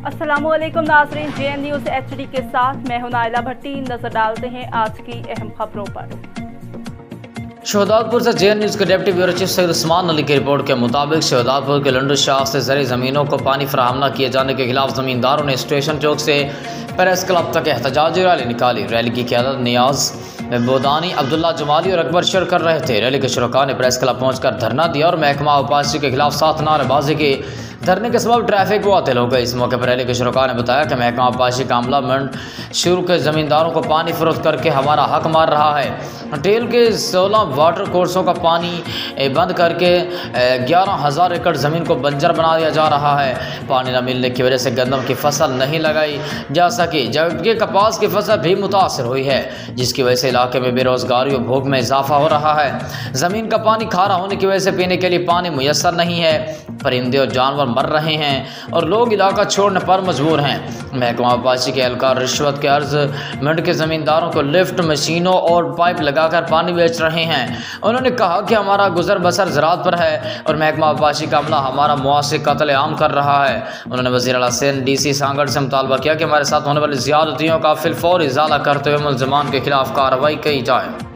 अस्सलामुअलैकुम नाज़रीन, JN news HD के साथ मैं हूं नाइला भट्टी। नजर डालते हैं आज की अहम खबरों पर। शहदादपुर से JN न्यूज़ के deputy bureau chief Syed Usman Ali की रिपोर्ट के मुताबिक शहदादपुर के लंडू शाह से ज़रूरी ज़मीनों को पानी फराहम न किए जाने के खिलाफ ज़मींदारों ने स्टेशन चौक से प्रेस क्लब तक एहतजाजी रैली निकाली। रैली की क़यादत नियाज बोदानी, अब्दुल्ला जमाली और अकबर शेर कर रहे थे। रैली के शुरका ने प्रेस क्लब पहुंचकर धरना दिया और महकमा उपासी के खिलाफ साथ नारेबाजी की। धरने के सबब ट्रैफिक मुअत्तल हो गई। इस मौके पर रैली के शुरका ने बताया कि महकमा उपासी का अमला मंड शुरू के ज़मींदारों को पानी फरोख्त करके हमारा हक मार रहा है। टेल के 16 वाटर कोर्सों का पानी बंद करके 11,000 एकड़ ज़मीन को बंजर बना दिया जा रहा है। पानी न मिलने की वजह से गंदम की फसल नहीं लगाई जा सकी, जबकि कपास की फसल भी मुतासर हुई है, जिसकी वजह से इलाके में बेरोजगारी और भूख में इजाफा हो रहा है। ज़मीन का पानी खारा होने की वजह से पीने के लिए पानी मुयस्सर नहीं है। परिंदे और जानवर मर रहे हैं और लोग इलाका छोड़ने पर मजबूर हैं। महकमा उपासी के एहलकार रिश्वत के अर्ज मंड के ज़मींदारों को लिफ्ट मशीनों और पाइप लगाकर पानी बेच रहे हैं। उन्होंने कहा कि हमारा गुजर बसर ज़राअत पर है और महकमा उपासी का अमला हमारा मुआसिर कत्ल आम कर रहा है। उन्होंने वज़ीर आला सिंध DC सांगड़ से मुतालबा किया कि हमारे साथ होने वाली ज़्यादतियों का फिलफौर इज़ाला करते हुए मुल्ज़िमान के खिलाफ कार्रवाई की जाए।